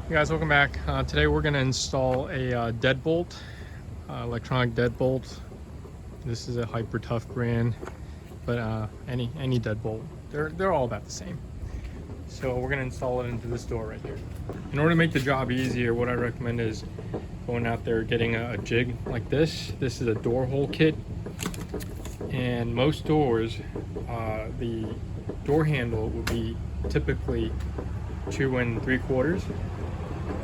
Hey guys, welcome back. Today we're going to install a Deadbolt, electronic Deadbolt. This is a hyper tough brand, but any Deadbolt, they're all about the same. So we're going to install it into this door right here. In order to make the job easier, what I recommend is going out there getting a jig like this. This is a door hole kit, and most doors, the door handle will be typically 2 3/4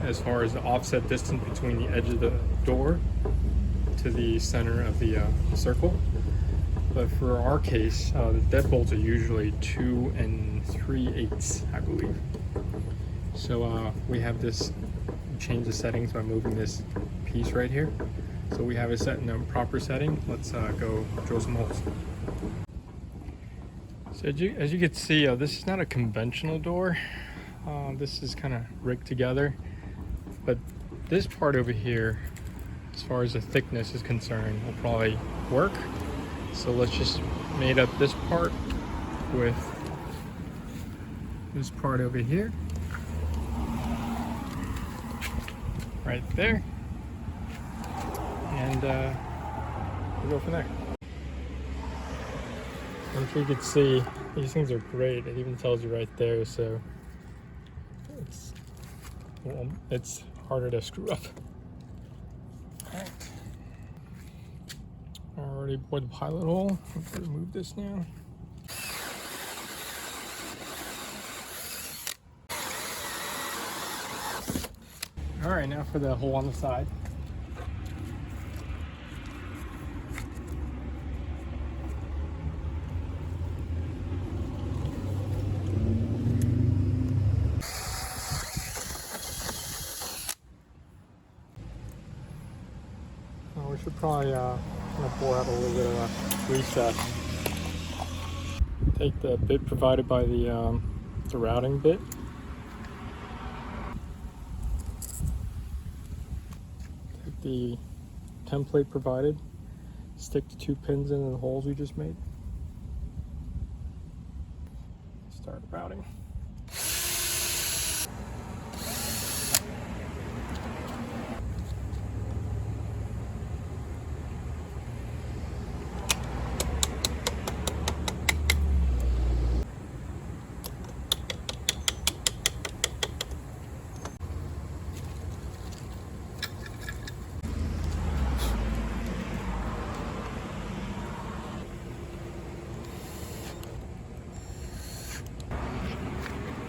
as far as the offset distance between the edge of the door to the center of the circle. But for our case, the deadbolts are usually 2 3/8, I believe. So we have this, change the settings by moving this piece right here. So we have it set in the proper setting. Let's go drill some holes. So as you can see, this is not a conventional door. This is kind of rigged together, but this part over here, as far as the thickness is concerned, will probably work. So let's just mate up this part with this part over here, right there, and we'll go from there. I'm sure you can see these things are great. It even tells you right there, so it's harder to screw up. Alright. Already bored the pilot hole. Let's remove this now. Alright, now for the hole on the side. We should probably bore out a little bit of a recess. Take the bit provided by the routing bit. Take the template provided. Stick the 2 pins in the holes we just made. Start routing.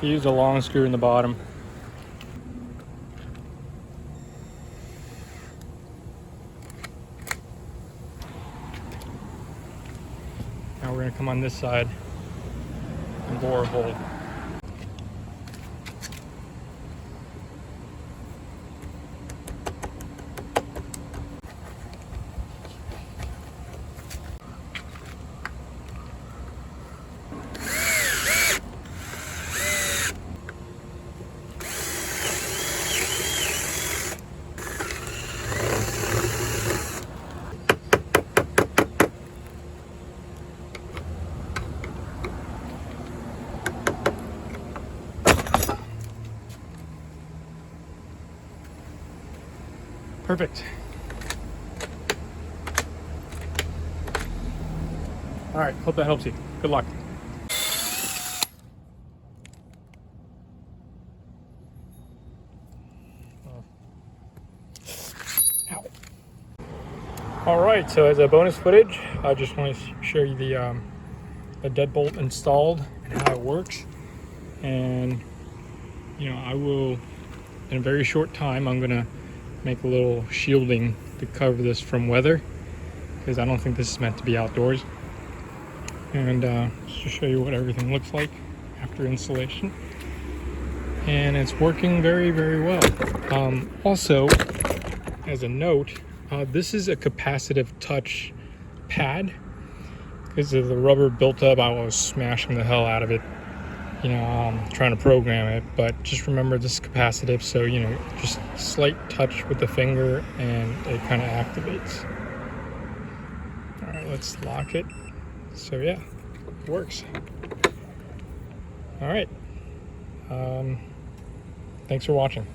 Use a long screw in the bottom. Now we're going to come on this side and bore a hole. Perfect. All right, hope that helps you. Good luck. Ow. All right, so as a bonus footage, I just want to show you the deadbolt installed and how it works. And I will, in a very short time, I'm gonna make a little shielding to cover this from weather, because I don't think this is meant to be outdoors. And just to show you what everything looks like after installation, and it's working very, very well. Also, as a note, this is a capacitive touch pad. Because of the rubber built up, I was smashing the hell out of it, trying to program it. But just remember, this is capacitive, so just slight touch with the finger and it kind of activates. All right, let's lock it. So yeah, it works. All right, thanks for watching.